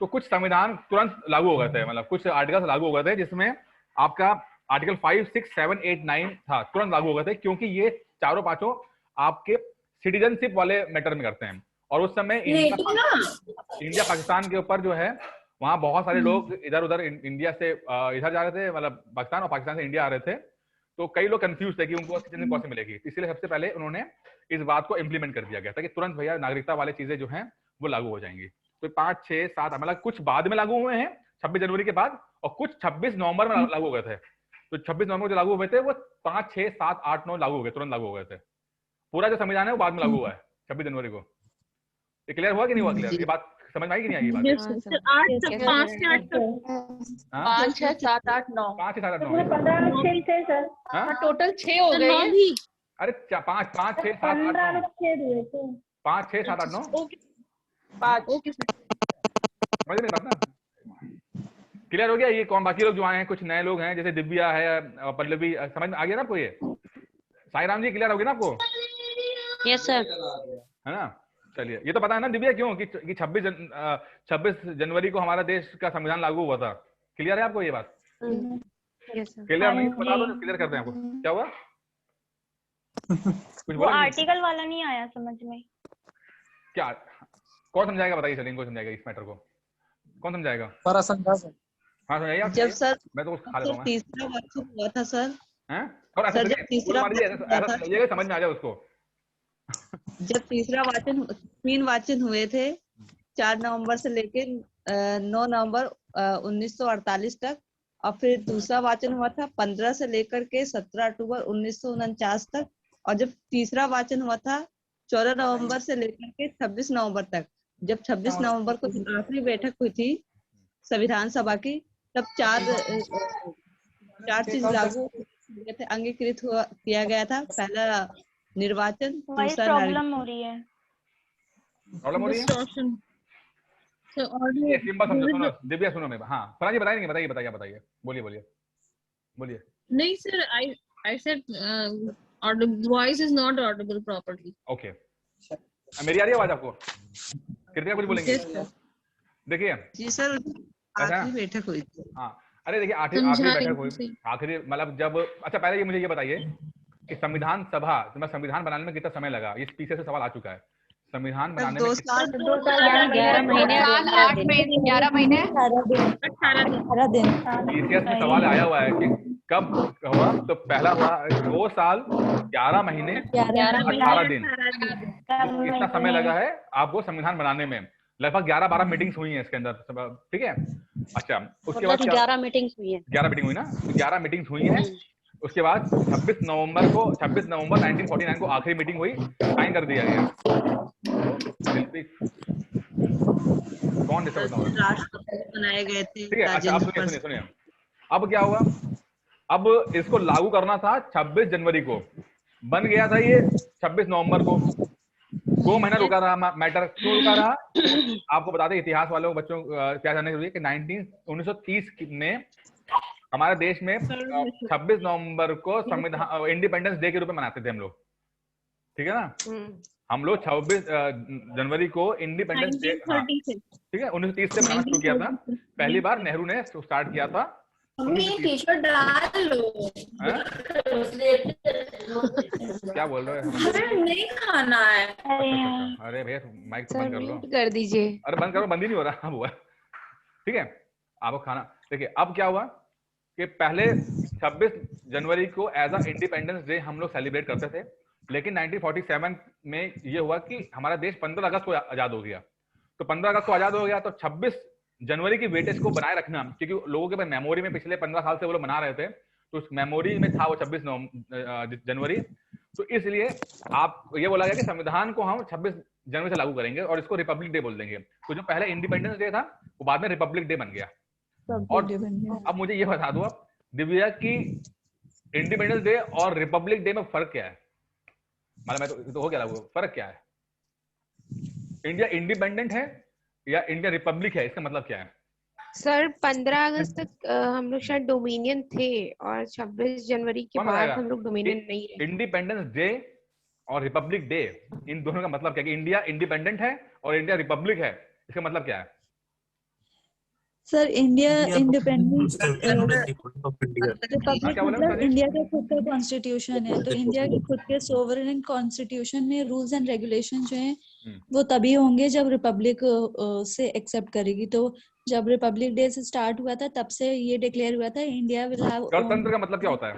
तो कुछ संविधान तुरंत लागू हो गए थे, मतलब कुछ आर्टिकल्स लागू हो गए थे जिसमें आपका आर्टिकल 5, 6, 7, 8, 9 था, तुरंत लागू हो गए थे, क्योंकि ये चारों पांचों आपके सिटीजनशिप वाले मैटर में करते हैं। और उस समय इंडिया पाकिस्तान के ऊपर जो है, वहां बहुत सारे लोग इधर उधर इंडिया से इधर जा रहे थे, मतलब पाकिस्तान, और पाकिस्तान से इंडिया आ रहे थे, तो कई लोग कंफ्यूज थे कि उनको सिटीजनशिप कौन से मिलेगी। इसलिए सबसे पहले उन्होंने इस बात को इंप्लीमेंट कर दिया गया था कि तुरंत भैया नागरिकता वाले चीजें जो हैं वो लागू हो जाएंगी। तो 5, 6, 7 मतलब कुछ बाद में लागू हुए हैं 26 जनवरी के बाद, और कुछ 26 नवंबर में लागू हो गए थे। तो 26 नवंबर जो लागू हुए थे वो 5, 6, 7, 8, 9 लागू हो गए, तुरंत लागू हो गए थे। पूरा जो संविधान है वो बाद में लागू हुआ है 26 जनवरी को। ये क्लियर हुआ कि नहीं हुआ? क्लियर, ये बात समझ में आई कि नहीं आई? ये बात 5, 6, 7, 8, 9 5, 6, 7, 8, 9 15 अनुच्छेद थे सर। टोटल 6 हो गए। अरे 5, 6, 7, 8, 15 9 अनुच्छेद हुए थे। 5, 6, 7, 8, 9 समझ में बात ना? क्लियर हो गया? ये कौन बाकी लोग जो आए हैं, कुछ नए लोग हैं जैसे दिव्या है, पल्लवी, समझ में आ गया ना आपको? ये साई राम जी क्लियर हो गया ना आपको? Yes sir. है ना? चलिए, ये तो पता है ना दिव्या क्यों कि 26 जनवरी को हमारा देश का संविधान लागू हुआ था। क्लियर है आपको ये बात? क्लियर नहीं बता दो, क्लियर करते हैं आपको। क्या हुआ? कुछ वो आर्टिकल वाला नहीं आया समझ में। क्या कौन समझाएगा? बताइए, चलिए इनको समझाएगा, इस मैटर को कौन समझाएगा? हाँ समझाइए। जब सर मैं तो खा लेता हूँ तीसरा वाचन हुआ था सर, हैं? और ऐसा समझ में आ जाए उसको। जब तीसरा वाचन 3 वाचन हुए थे 4 नवंबर से लेकर 9 नवंबर 1948 तक, और फिर दूसरा वाचन हुआ था 15 से लेकर के 17 अक्टूबर 1949 तक, और जब तीसरा वाचन हुआ था 14 नवंबर से लेकर के 26 नवंबर तक। जब 26 नवंबर को आखिरी बैठक हुई थी संविधान सभा की, तब 4 चीज लागू हुए थे, अंगीकृत किया गया था। पहला निर्वाचन, दूसरा प्रॉब्लम हो रही है। So order. ये सिंपल समझो, सुनो दिव्या सुनो मैं, हाँ फराज जी बताएंगे, बताइए बताइए बताइए, बोलिए बोलिए बोलिए। नहीं sir, I said voice is not audible properly. Okay, मेरी आ रही है आवाज आपको? कृतिका कुछ बोलेंगे? Yes sir. देखिए जी सर, आखिरी बैठक हुई थी। हाँ, अरे देखिए आखिरी समझा बैठक रही हुई, थी। आखिरी मतलब जब, अच्छा पहले ये मुझे ये बताइए कि संविधान सभा, संविधान बनाने में कितना समय लगा? इस पीछे से सवाल आ चुका है, संविधान बनाने में 2 साल 2 साल 11 महीने 11 महीने 18 दिन। पीसीएस में सवाल आया हुआ है कि कब हुआ, तो पहला हुआ 2 साल 11 महीने 18 दिन। इतना समय लगा है आपको संविधान बनाने में, लगभग 11-12 मीटिंग्स हुई हैं इसके अंदर, ठीक है। अच्छा उसके बाद 11 मीटिंग्स हुई है। 11 मीटिंग हुई ना, 11 मीटिंग्स हुई हैं। उसके बाद 26 नवंबर 1949 को आखिरी मीटिंग हुई, साइन कर दिया गया। कौन डिस्टर्ब हो रहा है? राष्ट्रपति बनाए गए थे। ठीक है, अच्छा आप सुनिए, अब क्या हुआ, अब इसको लागू करना था 26 जनवरी को, बन गया था ये 26 नवंबर को। 2 महीना रुका रहा मैटर, क्यों रुका रहा? आपको बता दें इतिहास वालों बच्चों क्या जानने के लिए कि 1930 में हमारे देश में 26 नवंबर को संविधान इंडिपेंडेंस डे के रूप में मनाते थे हम लोग, ठीक है ना। हम लोग 26 जनवरी को इंडिपेंडेंस डे, ठीक है, 1930 से मनाना शुरू किया था। पहली बार नेहरू ने स्टार्ट किया था। टी-शर्ट डाल लो। क्या बोल रहे हो? नहीं खाना है। अरे भैया माइक तो बंद कर लो, कर दीजिए। अरे बंद करो, बंद ही नहीं हो रहा हुआ, ठीक है। आपको खाना देखिए, अब क्या हुआ कि पहले 26 जनवरी को एज अ इंडिपेंडेंस डे हम लोग सेलिब्रेट करते थे, लेकिन 1947 में ये हुआ कि हमारा देश 15 अगस्त को आजाद हो गया। तो 15 अगस्त को आजाद हो गया तो 26 जनवरी की वेटेज को बनाए रखना, क्योंकि लोगों के पास मेमोरी में पिछले 15 साल से वो लोग मना रहे थे, तो उस मेमोरी में था वो 26 जनवरी। तो इसलिए आप ये बोला गया कि संविधान को हम 26 जनवरी से लागू करेंगे और इसको रिपब्लिक डे बोल देंगे। तो जो पहले इंडिपेंडेंस डे था वो बाद में रिपब्लिक डे बन गया। और अब मुझे ये बता दो आप दिव्या की इंडिपेंडेंस डे और रिपब्लिक डे में फर्क क्या है? मतलब मैं तो हो गया, फर्क क्या है? इंडिया इंडिपेंडेंट है या इंडिया रिपब्लिक है, इसका मतलब क्या है? सर 15 अगस्त तक हम लोग शायद डोमिनियन थे और 26 जनवरी के बाद हम लोग डोमिनियन नहीं रहे। इंडिपेंडेंस डे और रिपब्लिक डे, इन दोनों का मतलब क्या है? कि इंडिया इंडिपेंडेंट है और इंडिया रिपब्लिक है, इसका मतलब क्या है? सर इंडिया इंडिपेंडेंस क्या बोला मतलब इंडिया का खुद का कॉन्स्टिट्यूशन है, तो इंडिया के खुद के सोवरेन कॉन्स्टिट्यूशन में रूल्स एंड रेगुलेशन जो हैं वो तभी होंगे जब रिपब्लिक से एक्सेप्ट करेगी। तो जब रिपब्लिक डे से स्टार्ट हुआ था तब से ये डिक्लेयर हुआ था इंडिया विल हैव। गणतंत्र का मतलब क्या होता है?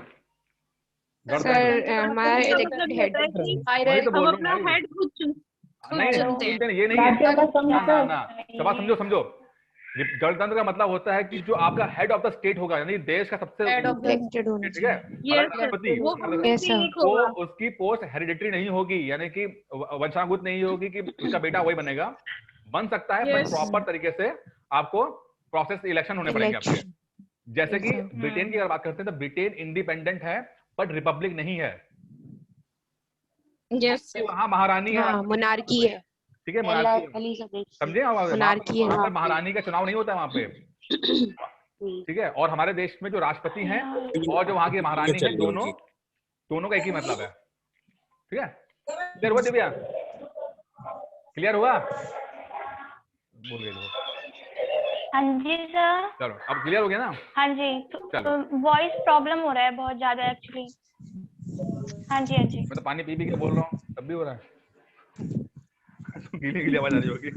सर हमारा इलेक्टेड हेड, हम अपना हेड खुद चुनते हैं। ये नहीं है ना, समझो समझो, गणतंत्र का मतलब होता है कि जो आपका हेड ऑफ द स्टेट होगा, यानी देश का सबसे इलेक्टेड होना ठीक है राष्ट्रपति, वो उसकी पोस्ट हेरिडिटरी नहीं होगी, यानी कि वंशानुगत नहीं होगी कि उसका बेटा वही बनेगा। बन सकता है बट प्रॉपर तरीके से आपको प्रोसेस इलेक्शन होने पड़ेंगे आपके। जैसे कि ब्रिटेन की अगर बात करते हैं तो ब्रिटेन इंडिपेंडेंट है बट रिपब्लिक नहीं है। वहाँ महारानी है, मोनार्की है, ठीक है, समझे? महारानी का चुनाव नहीं होता है वहां पे, ठीक है। और हमारे देश में जो राष्ट्रपति हैं और जो वहां की महारानी है, दोनों का एक ही मतलब है, ठीक है। क्लियर हुआ दिव्या? क्लियर हुआ? बोल गए? हाँ जी सर। चलो अब क्लियर हो गया ना? हाँ जी, तो वॉइस प्रॉब्लम हो रहा है बहुत ज्यादा एक्चुअली। हाँ जी हाँ जी। मैं तो पानी पी के बोल रहा हूँ तब भी हो रहा है। गीली आवाज आ रही होगी।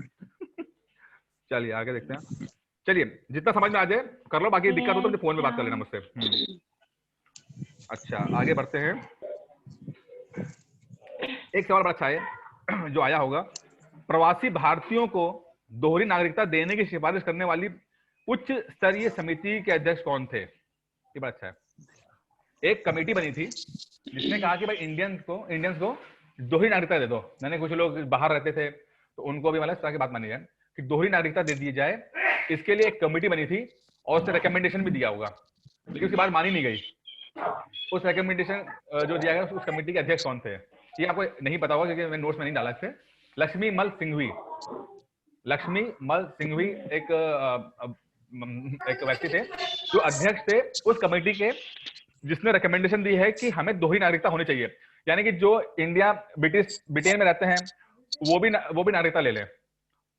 चलिए आगे देखते हैं। चलिए जितना समझ में आ जाए कर लो, बाकी दिक्कत हो तो मुझे फोन पे बात कर लेना मुझसे। अच्छा आगे बढ़ते हैं। एक सवाल बड़ा अच्छा है जो आया होगा, प्रवासी भारतीयों को दोहरी नागरिकता देने की सिफारिश करने वाली उच्च स्तरीय समिति के अध्यक्ष कौन थे? ये बड़ा अच्छा है। एक कमेटी बनी थी जिसने कहा कि भाई इंडियंस को दोहरी नागरिकता दे दो। मैंने कुछ लोग बाहर रहते थे तो उनको भी मतलब इस तरह की बात मानी जाए कि दोहरी नागरिकता दे दी जाए, इसके लिए एक कमेटी बनी थी और उससे रिकमेंडेशन भी दिया होगा, लेकिन उसकी बात मानी नहीं गई। उस रिकमेंडेशन जो दिया गया उस कमेटी के अध्यक्ष कौन थे? ये आपको नहीं पता होगा क्योंकि मैंने नोट्स में नहीं डाला। इससे लक्ष्मी मल सिंघवी, लक्ष्मी मल सिंघवी एक व्यक्ति थे जो अध्यक्ष थे उस कमेटी के, जिसने रिकमेंडेशन दी है कि हमें 2 ही नागरिकता होनी चाहिए, यानी कि जो इंडिया ब्रिटेन में रहते हैं वो भी नागरिकता ले लें।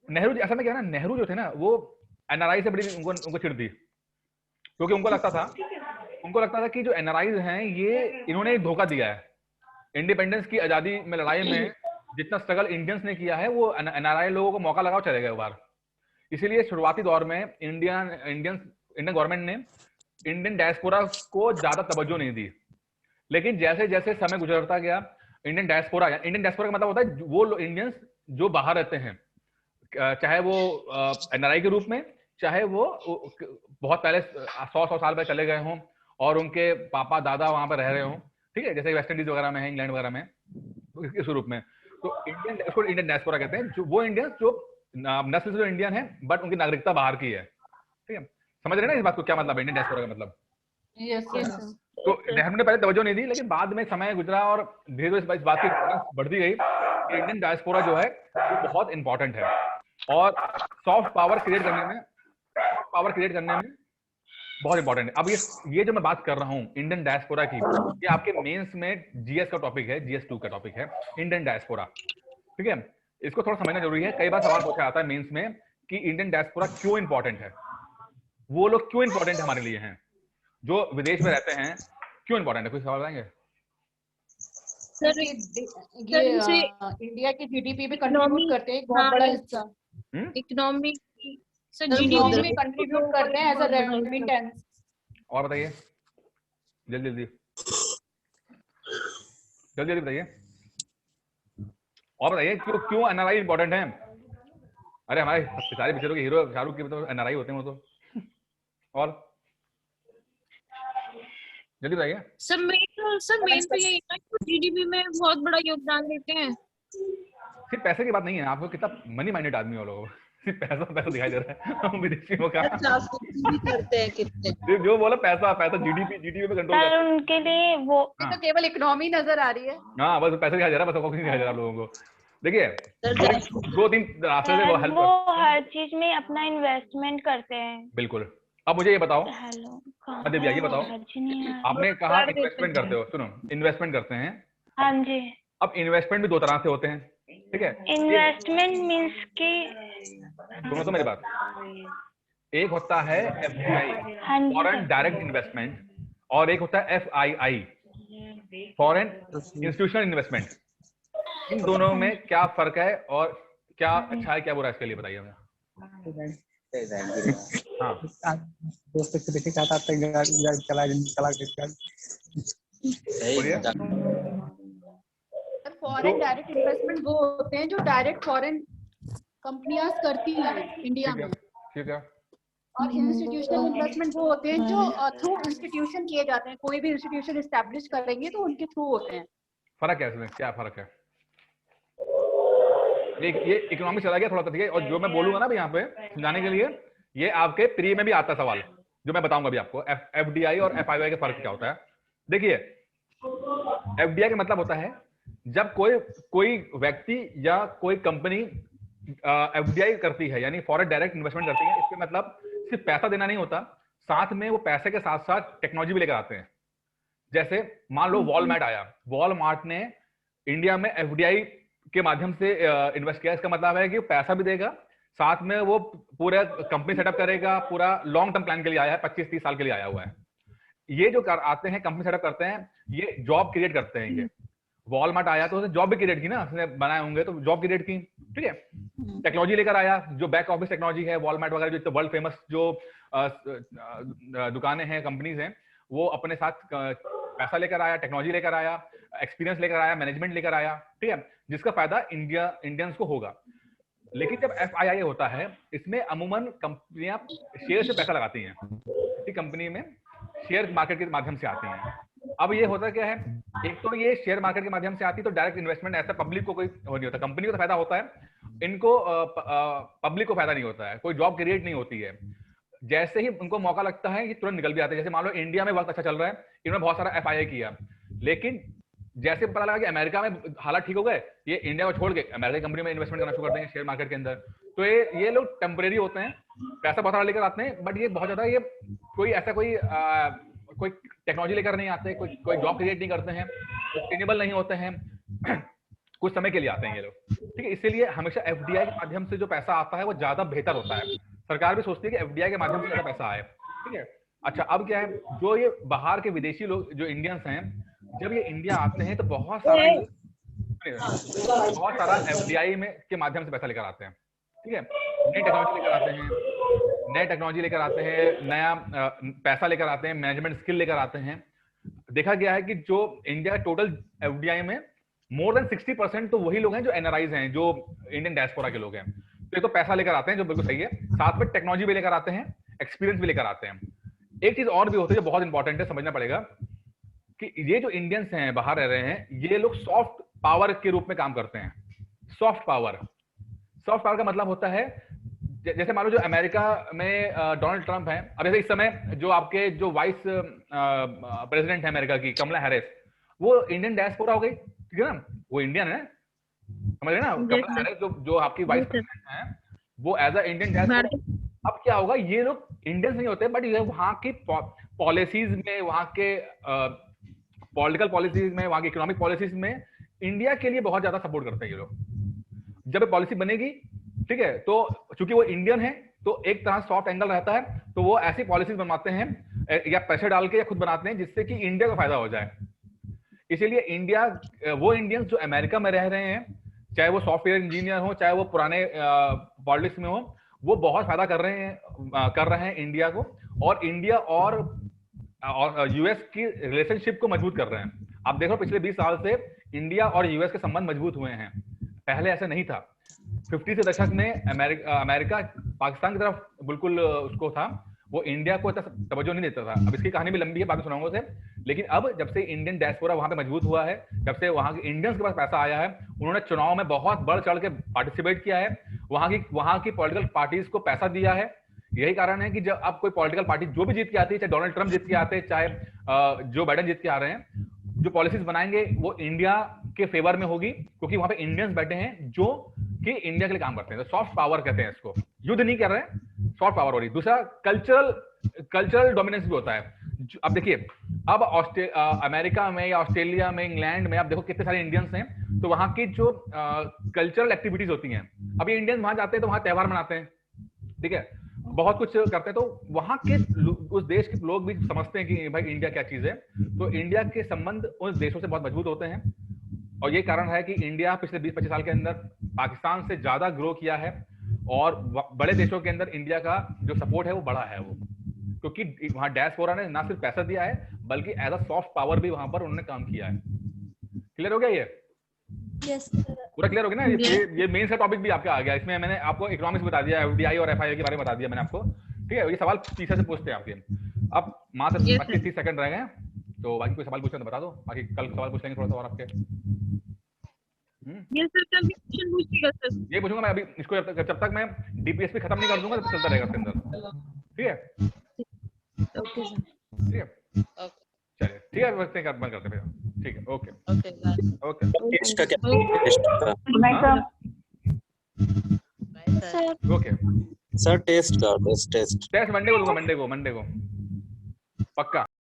नेहरू असल में क्या है ना, नेहरू जो थे ना वो एनआरआई से बड़ी उनको चिढ़ थी, क्योंकि उनको लगता था कि जो एनआरआईज हैं ये इन्होंने एक धोखा दिया है। इंडिपेंडेंस की आजादी में लड़ाई में जितना स्ट्रगल इंडियंस ने किया है वो एनआरआई लोगों को मौका लगाओ चले गए बार। इसीलिए शुरुआती दौर में इंडियन गवर्नमेंट ने इंडियन डायस्पोरा को ज्यादा तवज्जो नहीं दी, लेकिन जैसे जैसे समय गुजरता गया इंडियन डायस्पोरा का मतलब होता है वो इंडियंस जो बाहर रहते हैं, चाहे वो एनआरआई के रूप में, चाहे वो बहुत पहले 100 साल पहले चले गए हों और उनके पापा दादा वहां पर रह रहे हों, ठीक है, जैसे वेस्ट इंडीज वगैरह में है, इंग्लैंड वगैरह में, इस रूप में। तो इंडियन डायस्पोरा कहते हैं जो वो इंडियंस जो नस्ल से जो इंडियन है बट उनकी नागरिकता बाहर की है, ठीक है। समझ रहे हैं ना इस बात को, क्या मतलब है इंडियन डायस्पोरा का मतलब? तो नेहरू ने पहले तवज्जो नहीं दी, लेकिन बाद में समय गुजरा और धीरे धीरे इस बात की बढ़ती गई कि इंडियन डायस्पोरा जो है वो बहुत इंपॉर्टेंट है और सॉफ्ट पावर क्रिएट करने में बहुत इंपॉर्टेंट है। अब ये जो मैं बात कर रहा हूँ इंडियन डायस्पोरा की, ये आपके मेंस में जीएस का टॉपिक है, GS 2 का टॉपिक है इंडियन डायस्पोरा, ठीक है। इसको थोड़ा समझना जरूरी है। कई बार सवाल पूछा जाता है मेंस में कि इंडियन डायस्पोरा क्यों इंपॉर्टेंट है, वो लोग क्यों इंपॉर्टेंट हमारे लिए हैं, जो विदेश में रहते हैं क्यों इंपॉर्टेंट है? कोई सवाल आएंगे? सर ये इंडिया की जीडीपी में कंट्रीब्यूट करते हैं एक बहुत बड़ा हिस्सा, इकोनॉमी सर जीडीपी में कंट्रीब्यूट करते हैं एज अ रेमिटेंस। और बताइए जल्दी बताइए, और बताइए क्यों एनआरआई इंपॉर्टेंट है? अरे हमारे सारे पिक्चरों के हीरो शाहरुख के तो एनआरआई होते हैं वो तो। और जल्दी बताइए सर मेन तो यही है कि जीडीपी में बहुत बड़ा योगदान देते हैं। सिर्फ पैसे की बात नहीं है, आपको कितना मनी माइंडेड आदमी हो लोग, सिर्फ पैसा दिखाई दे रहा है हम विदेशियों का करते हैं कितने, सिर्फ जो बोला पैसा जीडीपी में कंट्रोल सर उनके लिए वो तो केवल इकोनॉमी नजर आ रही है। हाँ बस पैसा दिखाई दे रहा है, बस कुछ नहीं दिखाई दे रहा आप लोगों को। देखिए 2-3 रास्ते से वो हर चीज में अपना इन्वेस्टमेंट करते हैं। बिल्कुल। अब मुझे ये बताओ, हेलो दिव्या ये बताओ, आपने कहा इन्वेस्टमेंट करते हो, सुनो इन्वेस्टमेंट करते हैं। हाँ जी। अब इन्वेस्टमेंट भी 2 तरह से होते हैं, ठीक है। इन्वेस्टमेंट मींस कि सुनो तो मेरी बात, एक होता है FDI फॉरेन डायरेक्ट इन्वेस्टमेंट और एक होता है FII फॉरेन इंस्टीट्यूशनल इन्वेस्टमेंट। इन दोनों में क्या फर्क है और क्या अच्छा है क्या बुरा है, इसके लिए बताइए हमें। हाँ दोस्त से देखे कहता फॉरेन डायरेक्ट इन्वेस्टमेंट वो होते हैं जो डायरेक्ट फॉरेन कंपनियां करती हैं इंडिया में, ठीक है। और इंस्टीट्यूशनल इन्वेस्टमेंट वो होते हैं जो थ्रू इंस्टीट्यूशन किए जाते हैं, कोई भी इंस्टीट्यूशन एस्टैब्लिश करेंगे तो उनके थ्रू होते हैं। फर्क है इसमें, क्या फर्क है? ये इकोनॉमिक्स चला गया थोड़ा सा, ठीक है। और जो मैं बोलूंगा ना अभी यहाँ पे समझाने के लिए, ये आपके प्री में भी आता सवाल जो मैं बताऊंगा अभी आपको, FDI और FII का फर्क क्या होता है। देखिए FDI का मतलब होता है जब कोई व्यक्ति या कोई कंपनी FDI करती है, यानी फॉरेन डायरेक्ट इन्वेस्टमेंट करती है। इसके मतलब सिर्फ पैसा देना नहीं होता, साथ में वो पैसे के साथ साथ टेक्नोलॉजी भी लेकर आते हैं। जैसे मान लो वॉलमार्ट आया, वॉलमार्ट ने इंडिया में FDI के माध्यम से इन्वेस्ट किया। इसका मतलब है कि पैसा भी देगा, साथ में वो पूरा कंपनी सेटअप करेगा, पूरा लॉन्ग टर्म प्लान के लिए आया है, 25-30 साल के लिए आया हुआ है। ये जो आते हैं कंपनी सेटअप करते हैं, ये जॉब क्रिएट करते हैं। ये वॉलमार्ट आया तो उसने जॉब भी क्रिएट की ना, उसने बनाए होंगे तो जॉब क्रिएट की, ठीक है। टेक्नोलॉजी लेकर आया, जो बैक ऑफिस टेक्नोलॉजी है, वॉलमार्ट वगैरह जो वर्ल्ड फेमस जो दुकानें हैं, कंपनीज हैं, वो अपने साथ पैसा लेकर आया, टेक्नोलॉजी लेकर आया, एक्सपीरियंस लेकर आया, मैनेजमेंट लेकर आया, ठीक है, जिसका फायदा इंडियंस को होगा। लेकिन जब FII होता है, इसमें अमूमन कंपनियां शेयर से पैसा लगाती हैं, किसी कंपनी में शेयर मार्केट के माध्यम से आती हैं। अब ये होता क्या है, एक तो ये शेयर मार्केट के माध्यम से आती है तो डायरेक्ट इन्वेस्टमेंट ऐसा पब्लिक को कोई नहीं होता, कंपनी को तो फायदा होता है, इनको पब्लिक को फायदा नहीं होता है, कोई जॉब क्रिएट नहीं होती है। जैसे ही उनको मौका लगता है ये तुरंत निकल भी आते हैं। जैसे मान लो इंडिया में वक्त अच्छा चल रहा है, इन्होंने बहुत सारा FII किया, लेकिन जैसे पता लगा कि अमेरिका में हालात ठीक हो गए, ये इंडिया को छोड़ के अमेरिका कंपनी में इन्वेस्टमेंट करना शुरू कर देंगे शेयर मार्केट के अंदर। तो ये लोग टेम्परेरी होते हैं, पैसा बहुत सारा लेकर आते हैं, बट ये बहुत ज्यादा ये कोई ऐसा कोई टेक्नोलॉजी लेकर नहीं आते, कोई जॉब क्रिएट नहीं करते हैं, सस्टेनेबल नहीं होते हैं, कुछ समय के लिए आते हैं ये लोग, ठीक है। इसीलिए हमेशा एफडीआई के माध्यम से जो पैसा आता है वो ज्यादा बेहतर होता है। सरकार भी सोचती है कि एफडीआई के माध्यम से ज्यादा पैसा आए, ठीक है। अच्छा, अब क्या है, जो ये बाहर के विदेशी लोग जो इंडियंस हैं, जब ये इंडिया आते हैं तो बहुत सारा एफडीआई में के माध्यम से पैसा लेकर आते हैं, ठीक है। नई टेक्नोलॉजी लेकर आते हैं, नया पैसा लेकर आते हैं, मैनेजमेंट स्किल लेकर आते हैं। देखा गया है कि जो इंडिया का टोटल एफडीआई में मोर देन 60% तो वही लोग हैं जो एनआरआईज हैं, जो इंडियन डायस्पोरा के लोग हैं। तो ये तो पैसा लेकर आते हैं, जो बिल्कुल सही है, साथ में टेक्नोलॉजी भी लेकर आते हैं, एक्सपीरियंस भी लेकर आते हैं। एक चीज और भी होती है जो बहुत इंपॉर्टेंट है, समझना पड़ेगा कि ये जो इंडियंस हैं बाहर रह रहे हैं, ये लोग सॉफ्ट पावर के रूप में काम करते हैं। सॉफ्ट पावर का मतलब होता है, जैसे मान लो जो अमेरिका में डोनाल्ड ट्रंप है, अब जैसे इस समय जो आपके जो वाइस प्रेसिडेंट है अमेरिका की, कमला हैरिस, वो इंडियन डायस्पोरा हो गई, ठीक है ना, वो इंडियन है, समझ रहे ना। कमला हैरिस जो आपकी वाइस प्रेसिडेंट है, वो एज अ इंडियन डायस्पोरा। अब क्या होगा, ये लोग इंडियंस नहीं होते, बट वहां की पॉलिसीज में, वहां के पॉलिटिकल पॉलिसीज में, वहां की इकोनॉमिक पॉलिसीज में इंडिया के लिए बहुत ज्यादा सपोर्ट करते हैं ये लोग। जब पॉलिसी बनेगी, ठीक है, तो चूंकि वो इंडियन है तो एक तरह सॉफ्ट एंगल रहता है, तो वो ऐसी पॉलिसीज बनवाते हैं या प्रेशर डाल के या खुद बनाते हैं जिससे कि इंडिया को फायदा हो जाए। इसीलिए इंडिया, वो इंडियंस जो अमेरिका में रह रहे हैं, चाहे वो सॉफ्टवेयर इंजीनियर हो, चाहे वो पुराने पॉलिटिक्स में हो, वो बहुत फायदा कर रहे हैं इंडिया को, और इंडिया और यूएस की रिलेशनशिप को मजबूत कर रहे हैं। आप देखो पिछले 20 साल से इंडिया और यूएस के संबंध मजबूत हुए हैं, पहले ऐसा नहीं था। 50 के दशक में अमेरिका पाकिस्तान की तरफ बिल्कुल उसको था, वो इंडिया को इतना तवज्जो नहीं देता था। अब इसकी कहानी भी लंबी है, बाद में सुनाऊंगा उसे। लेकिन अब जब से इंडियन डायस्पोरा वहां पे मजबूत हुआ है, जब से वहां के इंडियंस के पास पैसा आया है, उन्होंने चुनाव में बहुत बढ़ चढ़ के पार्टिसिपेट किया है, वहां की पॉलिटिकल पार्टीज को पैसा दिया है। यही कारण है कि जब अब कोई पॉलिटिकल पार्टी जो भी जीत के आती है, चाहे डोनाल्ड ट्रंप जीत के आते हैं, चाहे जो बाइडेन जीत के आ रहे हैं, जो पॉलिसीज बनाएंगे वो इंडिया के फेवर में होगी, क्योंकि वहां पे इंडियंस बैठे हैं जो कि इंडिया के लिए काम करते हैं। तो सॉफ्ट पावर कहते हैं इसको, युद्ध नहीं कर रहे हैं, सॉफ्ट पावर हो रही। दूसरा कल्चरल डोमिनेंस भी होता है। अब देखिए, अब अमेरिका में या ऑस्ट्रेलिया में, इंग्लैंड में आप देखो कितने सारे इंडियंस हैं, तो वहां की जो कल्चरल एक्टिविटीज होती हैं, अब ये इंडियंस वहां जाते हैं तो वहां त्योहार मनाते हैं, ठीक है, बहुत कुछ करते हैं। तो वहां के उस देश के लोग भी समझते हैं कि भाई इंडिया क्या चीज है, तो इंडिया के संबंध उन देशों से बहुत मजबूत होते हैं। और ये कारण है कि इंडिया पिछले 20-25 साल के अंदर पाकिस्तान से ज्यादा ग्रो किया है, और बड़े देशों के अंदर इंडिया का जो सपोर्ट है वो बड़ा है, वो क्योंकि वहां डायस्पोरा ने ना सिर्फ पैसा दिया है, बल्कि एज अ सॉफ्ट पावर भी वहां पर उन्होंने काम किया है। क्लियर हो गया ये? यस, पूरा क्लियर हो गया ना? ये मेन सा टॉपिक भी आपका आ गया। इसमें मैंने आपको इकोनॉमिक्स बता दिया, एफडीआई और एफआईआई के बारे में बता दिया मैंने आपको, ठीक है। ये सवाल पीछे से पूछते हैं आपके। अब मात्र 25-30 सेकंड रह गए, तो बाकी कोई सवाल पूछना तो बता दो, बाकी कल सवाल पूछ लेंगे थोड़ा सा और आपके। ये सर कभी क्वेश्चन पूछिएगा सर। ये पूछूंगा मैं अभी इसको, जब तक मैं डीपीएसपी खत्म नहीं कर दूंगा तब चलता रहेगा इसके अंदर, ठीक है? ओके सर, ठीक है, चलिए ठीक है, बंद करते हैं, ठीक है, ओके ओके। टेस्ट का क्या ओके सर, टेस्ट मंडे को लूंगा, मंडे को पक्का।